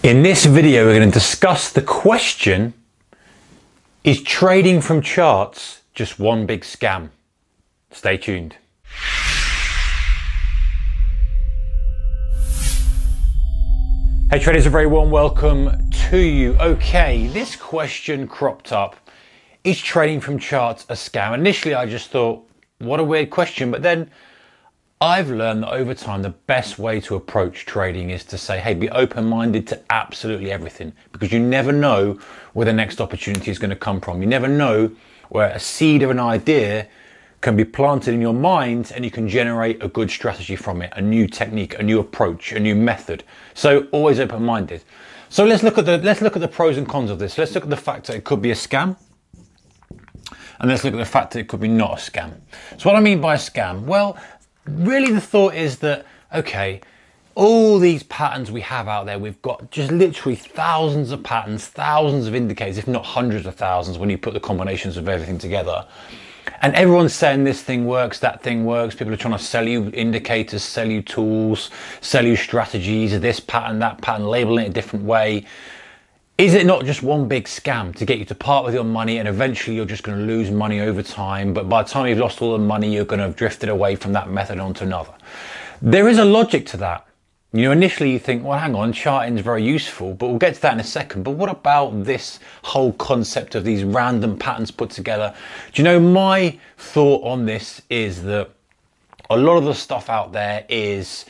In this video, we're going to discuss the question, is trading from charts just one big scam? Stay tuned. Hey traders, a very warm welcome to you. Okay, this question cropped up. Is trading from charts a scam? Initially, I just thought, what a weird question, but then I've learned that over time, the best way to approach trading is to say, hey, be open-minded to absolutely everything, because you never know where the next opportunity is going to come from. You never know where a seed of an idea can be planted in your mind and you can generate a good strategy from it, a new technique, a new approach, a new method. So always open-minded. So let's look at the pros and cons of this. Let's look at the fact that it could be a scam. And let's look at the fact that it could be not a scam. So what I mean by a scam, well, really the thought is that, okay, all these patterns we have out there, we've got just literally thousands of patterns, thousands of indicators, if not hundreds of thousands when you put the combinations of everything together. And everyone's saying this thing works, that thing works. People are trying to sell you indicators, sell you tools, sell you strategies, this pattern, that pattern, labeling it a different way. Is it not just one big scam to get you to part with your money, and eventually you're just going to lose money over time, but by the time you've lost all the money, you're going to have drifted away from that method onto another? There is a logic to that. You know, initially you think, well, hang on, charting is very useful, but we'll get to that in a second. But what about this whole concept of these random patterns put together? Do you know, my thought on this is that a lot of the stuff out there is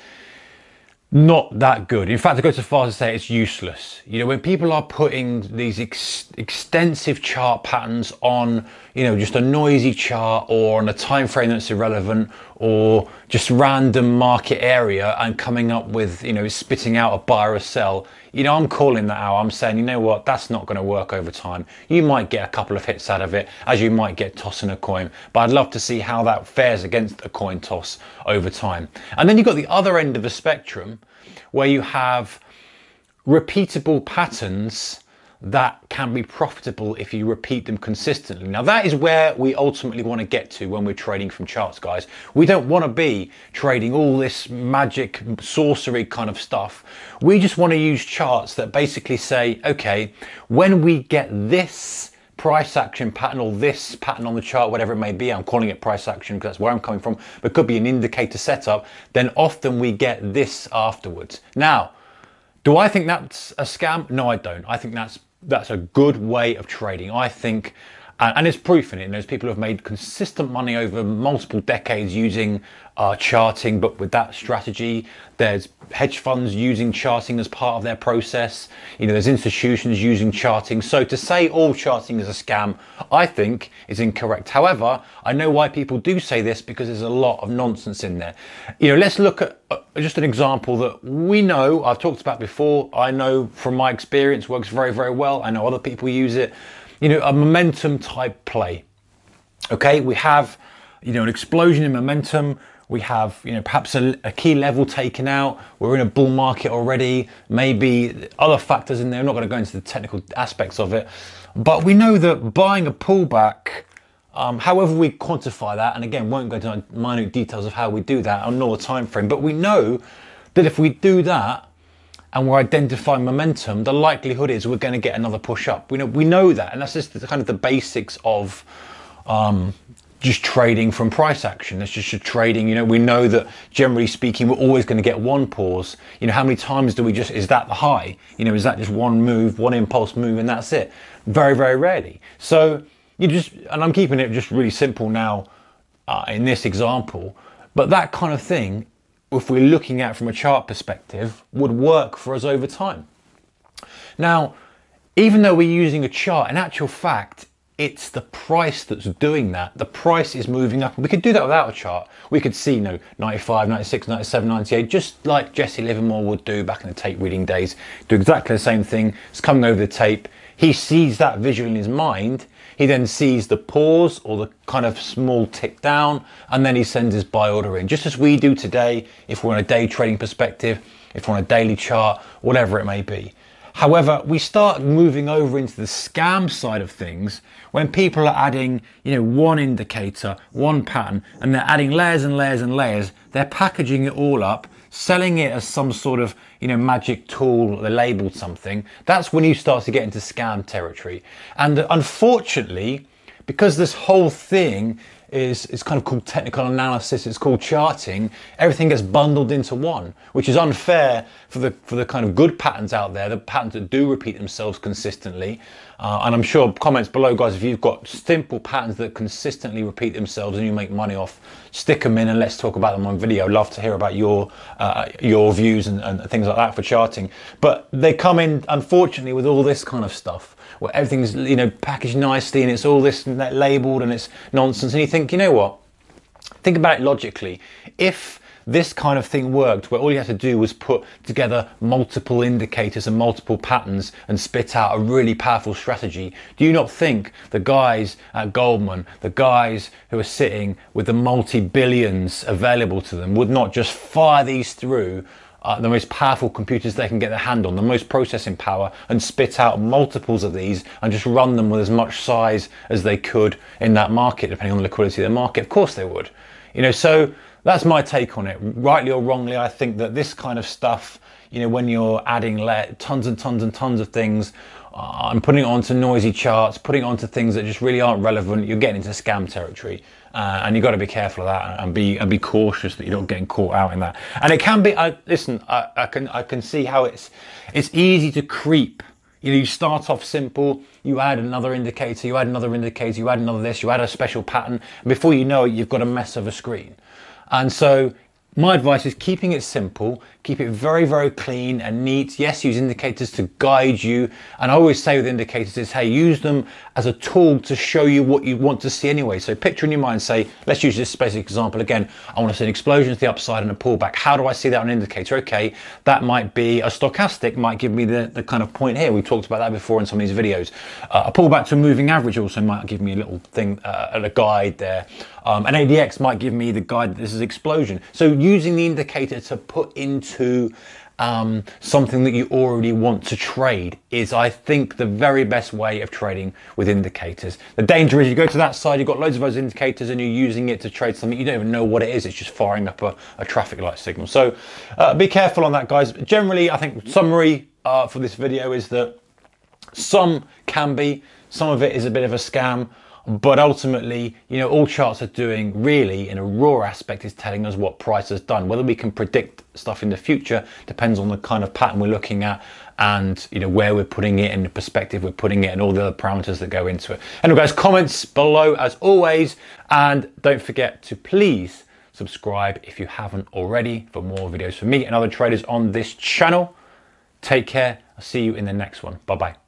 not that good. In fact, I go so far as to say it's useless. You know, when people are putting these extensive chart patterns on, you know, just a noisy chart or on a time frame that's irrelevant or just random market area and coming up with, you know, spitting out a buy or a sell, you know, I'm calling that out. I'm saying, you know what, that's not going to work over time. You might get a couple of hits out of it, as you might get tossing a coin, but I'd love to see how that fares against a coin toss over time. And then you've got the other end of the spectrum where you have repeatable patterns that can be profitable if you repeat them consistently. Now that is where we ultimately want to get to when we're trading from charts, guys. We don't want to be trading all this magic sorcery kind of stuff. We just want to use charts that basically say, okay, when we get this price action pattern or this pattern on the chart, whatever it may be, I'm calling it price action because that's where I'm coming from, but it could be an indicator setup, then often we get this afterwards. Now, do I think that's a scam? No, I don't. I think that's a good way of trading. I think, and there's proof in it. There's people who have made consistent money over multiple decades using charting, but with that strategy. There's hedge funds using charting as part of their process. You know, there's institutions using charting. So to say all charting is a scam, I think is incorrect. However, I know why people do say this, because there's a lot of nonsense in there. You know, let's look at just an example that we know, I've talked about before. I know from my experience works very, very well. I know other people use it. You know, a momentum type play. Okay, we have, you know, an explosion in momentum. We have, you know, perhaps a key level taken out. We're in a bull market already. Maybe other factors in there. I'm not going to go into the technical aspects of it, but we know that buying a pullback, however we quantify that, and again, won't go into minute details of how we do that, nor the time frame, but we know that if we do that and we're identifying momentum, the likelihood is we're going to get another push up. We know that, and that's just kind of the basics of just trading from price action. That's just trading. You know, we know that generally speaking, we're always going to get one pause. You know, how many times do we just, is that the high? You know, is that just one move, one impulse move, and that's it? Very, very rarely. So you just, and I'm keeping it just really simple now in this example, but that kind of thing, if we're looking at from a chart perspective, would work for us over time. Now, even though we're using a chart, in actual fact, it's the price that's doing that. The price is moving up. We could do that without a chart. We could see, you know, 95, 96, 97, 98, just like Jesse Livermore would do back in the tape reading days. Do exactly the same thing. It's coming over the tape. He sees that visual in his mind. He then sees the pause or the kind of small tick down, and then he sends his buy order in, just as we do today if we're on a day trading perspective, if we're on a daily chart, whatever it may be. However, we start moving over into the scam side of things when people are adding, you know, one indicator, one pattern, and they're adding layers and layers and layers. They're packaging it all up, selling it as some sort of, magic tool, they labeled something, that's when you start to get into scam territory. And unfortunately, because this whole thing is kind of called technical analysis, it's called charting, everything gets bundled into one, which is unfair for the kind of good patterns out there, the patterns that do repeat themselves consistently. And I'm sure comments below, guys, if you've got simple patterns that consistently repeat themselves and you make money off, stick them in and let's talk about them on video. I'd love to hear about your views and things like that for charting. But they come in, unfortunately, with all this kind of stuff where everything's packaged nicely and it's all this labeled and it's nonsense. And you think, you know what? Think about it logically. If this kind of thing worked, where all you had to do was put together multiple indicators and multiple patterns and spit out a really powerful strategy, do you not think the guys at Goldman, the guys who are sitting with the multi-billions available to them, would not just fire these through the most powerful computers they can get their hand on, the most processing power, and spit out multiples of these and just run them with as much size as they could in that market, depending on the liquidity of the market? Of course they would. So that's my take on it. Rightly or wrongly, I think that this kind of stuff, when you're adding tons and tons and tons of things, and putting it onto noisy charts, putting it onto things that just really aren't relevant, you're getting into scam territory. And you've got to be careful of that and be cautious that you're not getting caught out in that. And it can be, listen, I can see how it's easy to creep. You start off simple, you add another indicator, you add another indicator, you add another this, you add a special pattern, and before you know it, you've got a mess of a screen. And so my advice is keeping it simple, keep it very, very clean and neat. Yes, use indicators to guide you. And I always say with indicators is, hey, use them as a tool to show you what you want to see anyway. So picture in your mind, say, let's use this basic example again. I want to see an explosion to the upside and a pullback. How do I see that on an indicator? Okay, that might be a stochastic, might give me the kind of point here. We've talked about that before in some of these videos. A pullback to a moving average also might give me a little thing, a guide there. An ADX might give me the guide that this is explosion. So using the indicator to put into something that you already want to trade is, I think, the very best way of trading with indicators. The danger is you go to that side, you've got loads of those indicators and you're using it to trade something you don't even know what it is. It's just firing up a traffic light signal. So be careful on that, guys. Generally, I think summary for this video is that some can be, some of it is a bit of a scam. But ultimately, all charts are doing really in a raw aspect is telling us what price has done. Whether we can predict stuff in the future depends on the kind of pattern we're looking at and where we're putting it and the perspective we're putting it and all the other parameters that go into it. Anyway, guys, comments below as always, and don't forget to please subscribe if you haven't already for more videos from me and other traders on this channel. Take care. I'll see you in the next one. Bye-bye.